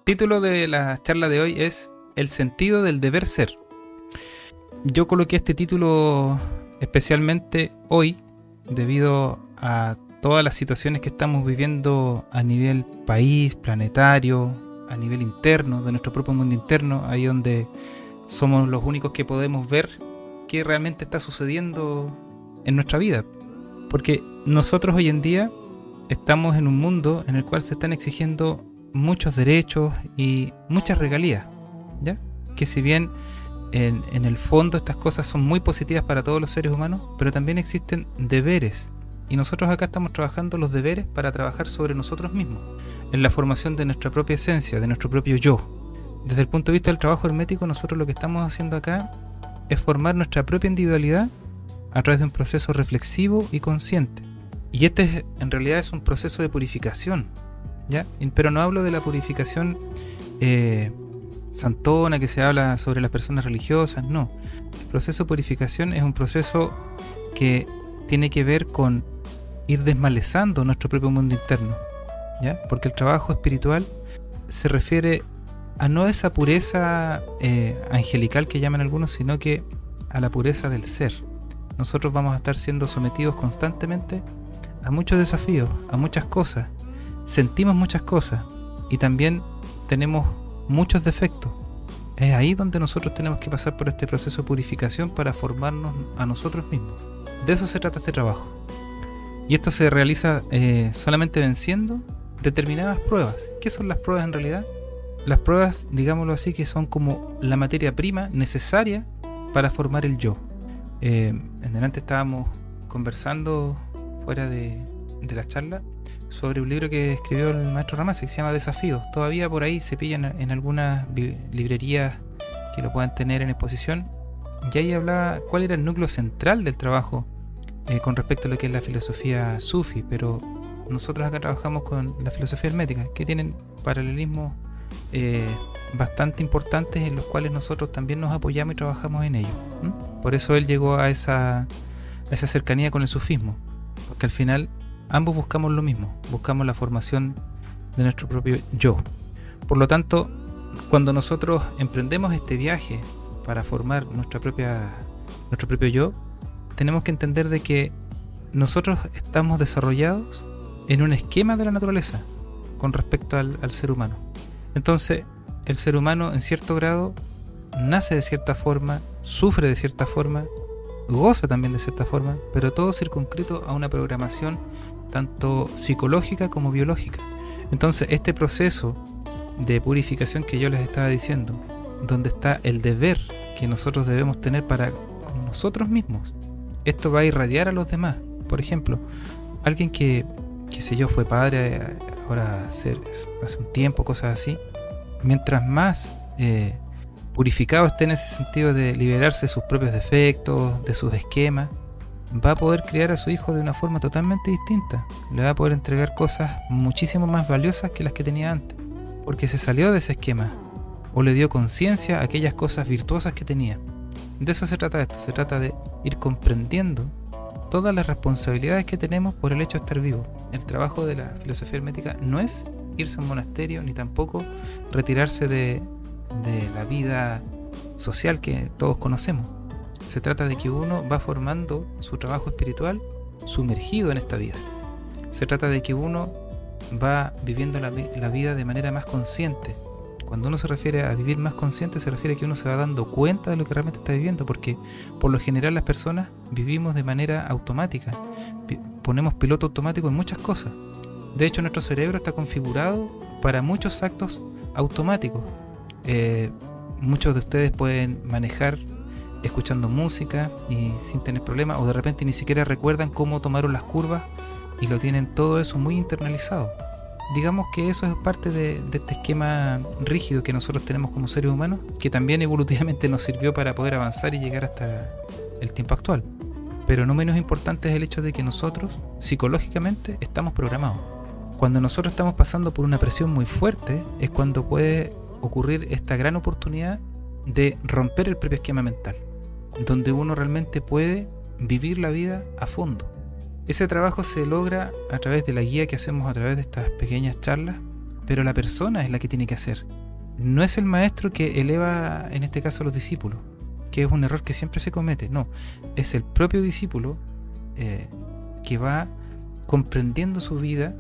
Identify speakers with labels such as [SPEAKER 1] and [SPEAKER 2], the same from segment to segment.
[SPEAKER 1] título de la charla de hoy es El sentido del deber ser. Yo coloqué este título especialmente hoy debido a todas las situaciones que estamos viviendo a nivel país, planetario, a nivel interno, de nuestro propio mundo interno, ahí donde somos los únicos que podemos ver qué realmente está sucediendo en nuestra vida. Porque nosotros hoy en día estamos en un mundo en el cual se están exigiendo muchos derechos y muchas regalías, ¿ya? Que si bien en el fondo estas cosas son muy positivas para todos los seres humanos, pero también existen deberes. Y nosotros acá estamos trabajando los deberes para trabajar sobre nosotros mismos, en la formación de nuestra propia esencia, de nuestro propio yo. Desde el punto de vista del trabajo hermético, nosotros lo que estamos haciendo acá es formar nuestra propia individualidad a través de un proceso reflexivo y consciente. Y este en realidad es un proceso de purificación, ¿ya? Pero no hablo de la purificación santona que se habla sobre las personas religiosas, no. El proceso de purificación es un proceso que tiene que ver con ir desmalezando nuestro propio mundo interno, ¿ya? Porque el trabajo espiritual se refiere a no esa pureza angelical que llaman algunos, sino que a la pureza del ser. Nosotros vamos a estar siendo sometidos constantemente a muchos desafíos, a muchas cosas. Sentimos muchas cosas y también tenemos muchos defectos. Es ahí donde nosotros tenemos que pasar por este proceso de purificación para formarnos a nosotros mismos. De eso se trata este trabajo. Y esto se realiza solamente venciendo determinadas pruebas. ¿Qué son las pruebas en realidad? Las pruebas, digámoslo así, que son como la materia prima necesaria para formar el yo. En delante estábamos conversando fuera de la charla sobre un libro que escribió el maestro Ramaz, que se llama Desafíos. Todavía por ahí se pillan en algunas librerías que lo puedan tener en exposición. Y ahí hablaba cuál era el núcleo central del trabajo con respecto a lo que es la filosofía sufi. Pero nosotros acá trabajamos con la filosofía hermética, que tienen paralelismos bastante importantes en los cuales nosotros también nos apoyamos y trabajamos en ellos. Por eso él llegó a esa cercanía con el sufismo, porque al final ambos buscamos lo mismo, buscamos la formación de nuestro propio yo. Por lo tanto, cuando nosotros emprendemos este viaje para formar nuestro propio yo, tenemos que entender de que nosotros estamos desarrollados en un esquema de la naturaleza con respecto al ser humano. Entonces, el ser humano en cierto grado nace de cierta forma, sufre de cierta forma, goza también de cierta forma, pero todo circunscrito a una programación tanto psicológica como biológica. Entonces, este proceso de purificación que yo les estaba diciendo, donde está el deber que nosotros debemos tener para con nosotros mismos, esto va a irradiar a los demás. Por ejemplo, alguien que sé yo, fue padre ahora hace un tiempo, cosas así, mientras más purificado esté en ese sentido de liberarse de sus propios defectos, de sus esquemas, va a poder criar a su hijo de una forma totalmente distinta. Le va a poder entregar cosas muchísimo más valiosas que las que tenía antes, porque se salió de ese esquema o le dio conciencia a aquellas cosas virtuosas que tenía. De eso se trata esto, se trata de ir comprendiendo todas las responsabilidades que tenemos por el hecho de estar vivos. El trabajo de la filosofía hermética no es irse a un monasterio ni tampoco retirarse de la vida social que todos conocemos. Se trata de que uno va formando su trabajo espiritual sumergido en esta vida. Se trata de que uno va viviendo la vida de manera más consciente. Cuando uno se refiere a vivir más consciente, se refiere a que uno se va dando cuenta de lo que realmente está viviendo, porque por lo general las personas vivimos de manera automática. Ponemos piloto automático en muchas cosas. De hecho, nuestro cerebro está configurado para muchos actos automáticos. Muchos de ustedes pueden manejar escuchando música y sin tener problemas, o de repente ni siquiera recuerdan cómo tomaron las curvas y lo tienen todo eso muy internalizado. Digamos que eso es parte de este esquema rígido que nosotros tenemos como seres humanos, que también evolutivamente nos sirvió para poder avanzar y llegar hasta el tiempo actual. Pero no menos importante es el hecho de que nosotros psicológicamente estamos programados. Cuando nosotros estamos pasando por una presión muy fuerte es cuando puede ocurrir esta gran oportunidad de romper el propio esquema mental, donde uno realmente puede vivir la vida a fondo. Ese trabajo se logra a través de la guía que hacemos a través de estas pequeñas charlas, pero la persona es la que tiene que hacer. No es el maestro que eleva, en este caso, a los discípulos, que es un error que siempre se comete. No, es el propio discípulo que va comprendiendo su vida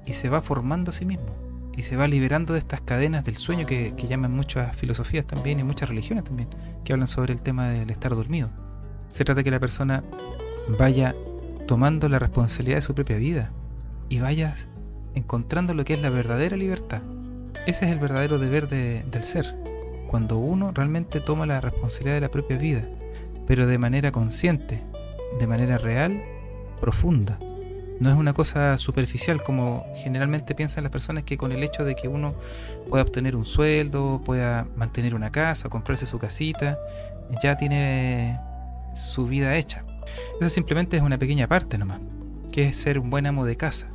[SPEAKER 1] y se va formando a sí mismo y se va liberando de estas cadenas del sueño que llaman muchas filosofías también y muchas religiones también, que hablan sobre el tema del estar dormido. Se trata de que la persona vaya tomando la responsabilidad de su propia vida y vaya encontrando lo que es la verdadera libertad. Ese es el verdadero deber del ser, cuando uno realmente toma la responsabilidad de la propia vida, pero de manera consciente, de manera real, profunda. No es una cosa superficial como generalmente piensan las personas, que con el hecho de que uno pueda obtener un sueldo, pueda mantener una casa, comprarse su casita, ya tiene su vida hecha. Eso simplemente es una pequeña parte nomás, que es ser un buen amo de casa,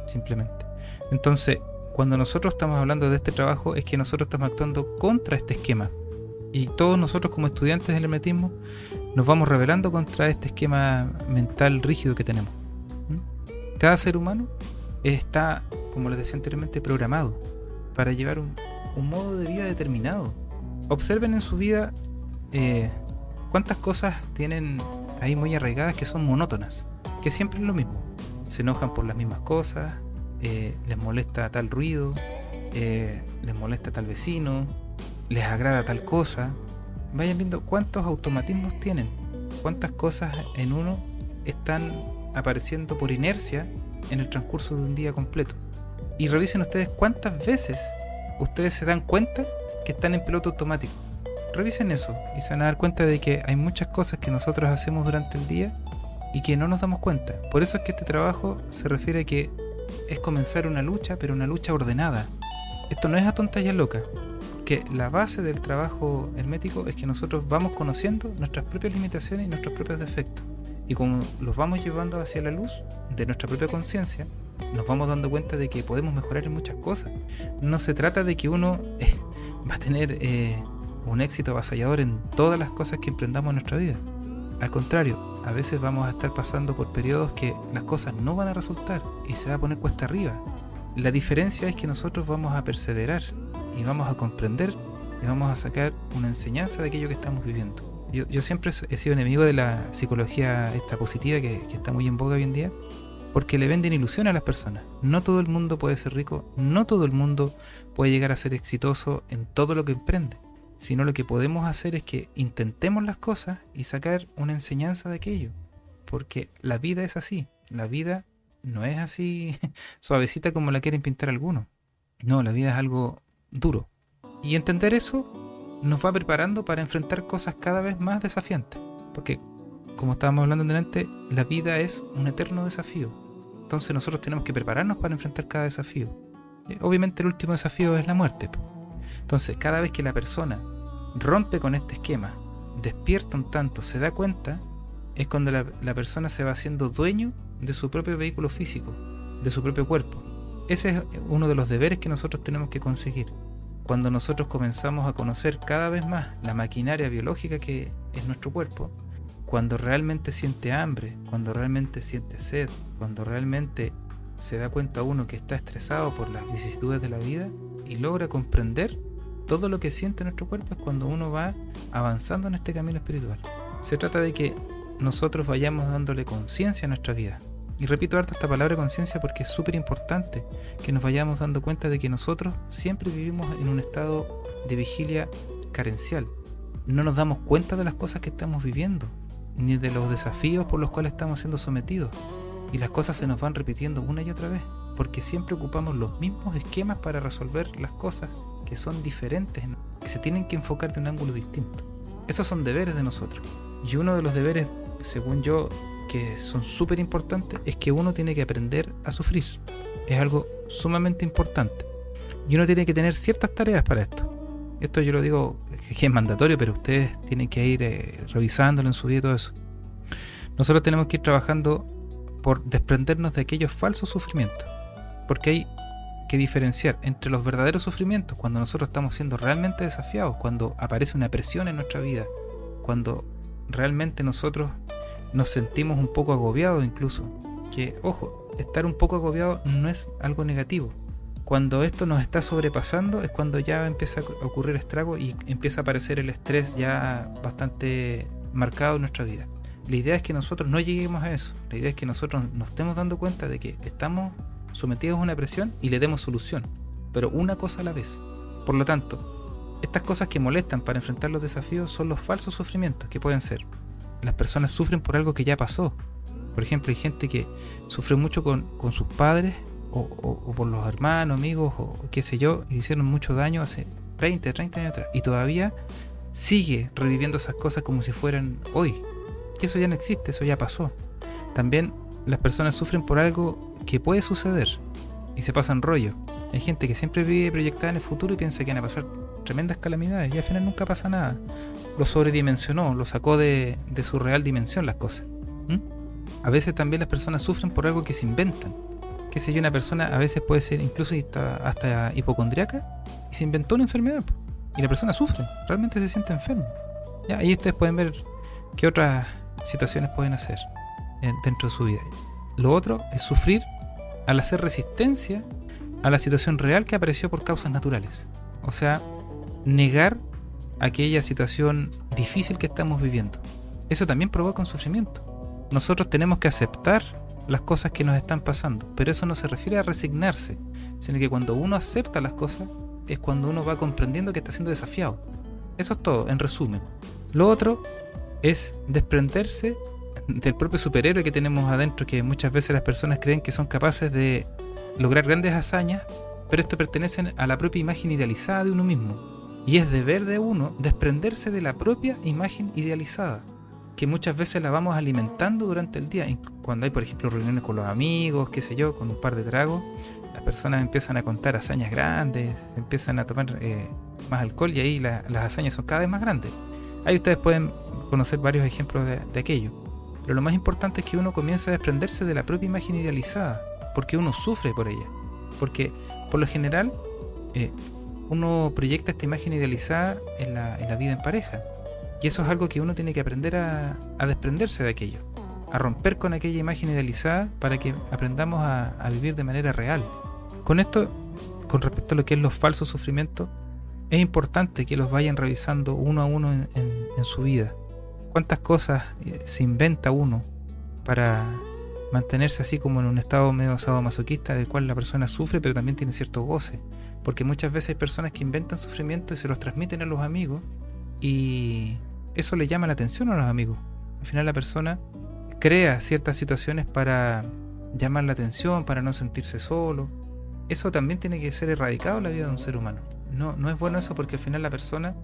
[SPEAKER 1] simplemente. Entonces, cuando nosotros estamos hablando de este trabajo, es que nosotros estamos actuando contra este esquema. Y todos nosotros como estudiantes del hermetismo nos vamos rebelando contra este esquema mental rígido que tenemos. Cada ser humano está, como les decía anteriormente, programado para llevar un modo de vida determinado. Observen en su vida cuántas cosas tienen ahí muy arraigadas que son monótonas, que siempre es lo mismo. Se enojan por las mismas cosas, les molesta tal ruido, les molesta tal vecino, les agrada tal cosa. Vayan viendo cuántos automatismos tienen, cuántas cosas en uno están apareciendo por inercia en el transcurso de un día completo. Y revisen ustedes cuántas veces ustedes se dan cuenta que están en piloto automático. Revisen eso y se van a dar cuenta de que hay muchas cosas que nosotros hacemos durante el día y que no nos damos cuenta. Por eso es que este trabajo se refiere a que es comenzar una lucha, pero una lucha ordenada. Esto no es a tontas y a locas, porque la base del trabajo hermético es que nosotros vamos conociendo nuestras propias limitaciones y nuestros propios defectos. Y como los vamos llevando hacia la luz de nuestra propia conciencia, nos vamos dando cuenta de que podemos mejorar en muchas cosas. No se trata de que uno va a tener un éxito avasallador en todas las cosas que emprendamos en nuestra vida. Al contrario, a veces vamos a estar pasando por periodos que las cosas no van a resultar y se va a poner cuesta arriba. La diferencia es que nosotros vamos a perseverar y vamos a comprender y vamos a sacar una enseñanza de aquello que estamos viviendo. Yo siempre he sido enemigo de la psicología esta positiva que está muy en boga hoy en día, porque le venden ilusión a las personas. No todo el mundo puede ser rico, no todo el mundo puede llegar a ser exitoso en todo lo que emprende, sino lo que podemos hacer es que intentemos las cosas y sacar una enseñanza de aquello, porque la vida es así. La vida no es así suavecita como la quieren pintar algunos. No, la vida es algo duro, y entender eso nos va preparando para enfrentar cosas cada vez más desafiantes, porque como estábamos hablando delante, la vida es un eterno desafío. Entonces nosotros tenemos que prepararnos para enfrentar cada desafío. Obviamente el último desafío es la muerte. Entonces cada vez que la persona rompe con este esquema, despierta un tanto, se da cuenta, es cuando la persona se va haciendo dueño de su propio vehículo físico, de su propio cuerpo. Ese es uno de los deberes que nosotros tenemos que conseguir. Cuando nosotros comenzamos a conocer cada vez más la maquinaria biológica que es nuestro cuerpo, cuando realmente siente hambre, cuando realmente siente sed, cuando realmente se da cuenta uno que está estresado por las vicisitudes de la vida y logra comprender todo lo que siente nuestro cuerpo, es cuando uno va avanzando en este camino espiritual. Se trata de que nosotros vayamos dándole conciencia a nuestra vida. Y repito harto esta palabra conciencia porque es súper importante que nos vayamos dando cuenta de que nosotros siempre vivimos en un estado de vigilia carencial. No nos damos cuenta de las cosas que estamos viviendo, ni de los desafíos por los cuales estamos siendo sometidos. Y las cosas se nos van repitiendo una y otra vez, porque siempre ocupamos los mismos esquemas para resolver las cosas que son diferentes, que se tienen que enfocar de un ángulo distinto. Esos son deberes de nosotros. Y uno de los deberes, según yo, que son súper importantes, es que uno tiene que aprender a sufrir. Es algo sumamente importante. Y uno tiene que tener ciertas tareas para esto. Esto yo lo digo que es mandatorio, pero ustedes tienen que ir revisándolo en su vida y todo eso. Nosotros tenemos que ir trabajando por desprendernos de aquellos falsos sufrimientos. Porque hay que diferenciar entre los verdaderos sufrimientos, cuando nosotros estamos siendo realmente desafiados, cuando aparece una presión en nuestra vida, cuando realmente nosotros nos sentimos un poco agobiados incluso. Que, ojo, estar un poco agobiado no es algo negativo. Cuando esto nos está sobrepasando es cuando ya empieza a ocurrir estrago y empieza a aparecer el estrés ya bastante marcado en nuestra vida. La idea es que nosotros no lleguemos a eso. La idea es que nosotros nos estemos dando cuenta de que estamos sometidos a una presión y le demos solución, pero una cosa a la vez. Por lo tanto, estas cosas que molestan para enfrentar los desafíos son los falsos sufrimientos, que pueden ser: las personas sufren por algo que ya pasó. Por ejemplo, hay gente que sufre mucho con sus padres o por los hermanos, amigos o qué sé yo, y hicieron mucho daño hace 20, 30 años atrás, y todavía sigue reviviendo esas cosas como si fueran hoy. Que eso ya no existe, eso ya pasó. También las personas sufren por algo que puede suceder y se pasan rollo. Hay gente que siempre vive proyectada en el futuro y piensa que van a pasar tremendas calamidades y al final nunca pasa nada. Lo sobredimensionó, lo sacó de su real dimensión las cosas. A veces también las personas sufren por algo que se inventan. Qué sé yo, una persona a veces puede ser incluso hasta hipocondriaca y se inventó una enfermedad y la persona sufre, realmente se siente enfermo. ¿Ya? Ahí ustedes pueden ver qué otras situaciones pueden hacer dentro de su vida. Lo otro es sufrir al hacer resistencia a la situación real que apareció por causas naturales. O sea, negar aquella situación difícil que estamos viviendo. Eso también provoca un sufrimiento. Nosotros tenemos que aceptar las cosas que nos están pasando, pero eso no se refiere a resignarse, sino que cuando uno acepta las cosas es cuando uno va comprendiendo que está siendo desafiado. Eso es todo, en resumen. Lo otro es desprenderse del propio superhéroe que tenemos adentro, que muchas veces las personas creen que son capaces de lograr grandes hazañas, pero esto pertenece a la propia imagen idealizada de uno mismo, y es deber de uno desprenderse de la propia imagen idealizada, que muchas veces la vamos alimentando durante el día. Cuando hay, por ejemplo, reuniones con los amigos, qué sé yo, con un par de tragos, las personas empiezan a contar hazañas grandes, empiezan a tomar más alcohol y ahí las hazañas son cada vez más grandes. Ahí ustedes pueden conocer varios ejemplos de aquello. Pero lo más importante es que uno comience a desprenderse de la propia imagen idealizada, porque uno sufre por ella. Porque por lo general uno proyecta esta imagen idealizada en la vida en pareja. Y eso es algo que uno tiene que aprender a desprenderse de aquello, a romper con aquella imagen idealizada para que aprendamos a vivir de manera real. Con esto, con respecto a lo que es los falsos sufrimientos, es importante que los vayan revisando uno a uno en su vida. ¿Cuántas cosas se inventa uno para mantenerse así como en un estado medio sadomasoquista del cual la persona sufre pero también tiene cierto goce? Porque muchas veces hay personas que inventan sufrimiento y se los transmiten a los amigos y eso le llama la atención a los amigos. Al final la persona crea ciertas situaciones para llamar la atención, para no sentirse solo. Eso también tiene que ser erradicado en la vida de un ser humano. No es bueno eso, porque al final la persona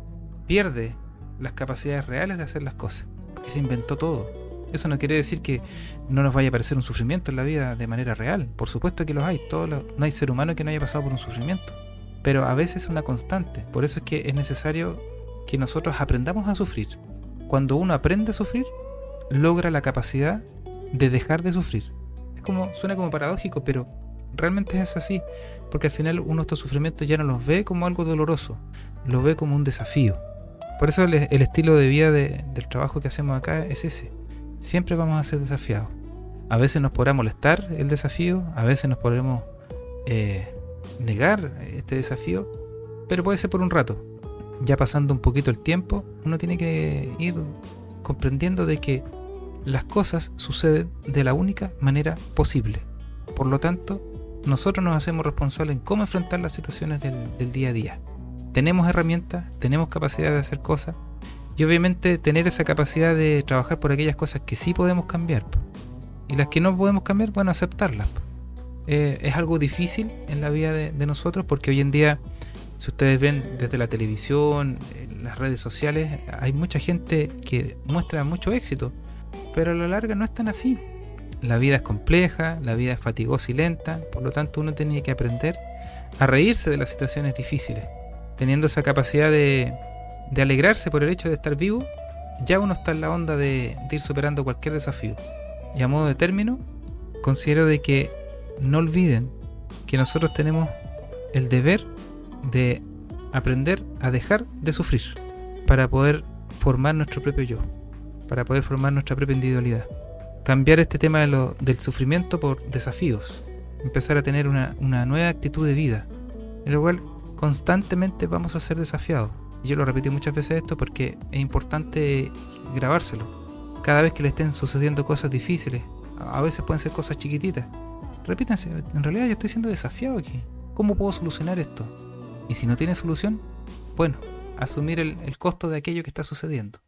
[SPEAKER 1] pierde las capacidades reales de hacer las cosas, porque se inventó todo. Eso no quiere decir que no nos vaya a aparecer un sufrimiento en la vida de manera real. Por supuesto que los hay. No hay ser humano que no haya pasado por un sufrimiento, pero a veces es una constante. Por eso es que es necesario que nosotros aprendamos a sufrir. Cuando uno aprende a sufrir, logra la capacidad de dejar de sufrir. Suena como paradójico, pero realmente es así, porque al final uno estos sufrimientos ya no los ve como algo doloroso, lo ve como un desafío. Por eso el estilo de vida del trabajo que hacemos acá es ese. Siempre vamos a ser desafiados. A veces nos podrá molestar el desafío, a veces nos podremos negar este desafío, pero puede ser por un rato. Ya pasando un poquito el tiempo, uno tiene que ir comprendiendo de que las cosas suceden de la única manera posible. Por lo tanto, nosotros nos hacemos responsables en cómo enfrentar las situaciones del día a día. Tenemos herramientas, tenemos capacidad de hacer cosas, y obviamente tener esa capacidad de trabajar por aquellas cosas que sí podemos cambiar, y las que no podemos cambiar, bueno, aceptarlas. Es algo difícil en la vida de nosotros, porque hoy en día, si ustedes ven desde la televisión, las redes sociales, hay mucha gente que muestra mucho éxito, pero a la larga no es tan así. La vida es compleja, la vida es fatigosa y lenta, por lo tanto uno tiene que aprender a reírse de las situaciones difíciles. Teniendo esa capacidad de alegrarse por el hecho de estar vivo, ya uno está en la onda de ir superando cualquier desafío. Y a modo de término, considero de que no olviden que nosotros tenemos el deber de aprender a dejar de sufrir para poder formar nuestro propio yo, para poder formar nuestra propia individualidad. Cambiar este tema del sufrimiento por desafíos, empezar a tener una nueva actitud de vida, En lo cual constantemente vamos a ser desafiados. Y yo lo repetí muchas veces esto porque es importante grabárselo. Cada vez que le estén sucediendo cosas difíciles, a veces pueden ser cosas chiquititas, repítanse, en realidad yo estoy siendo desafiado aquí. ¿Cómo puedo solucionar esto? Y si no tiene solución, bueno, asumir el costo de aquello que está sucediendo.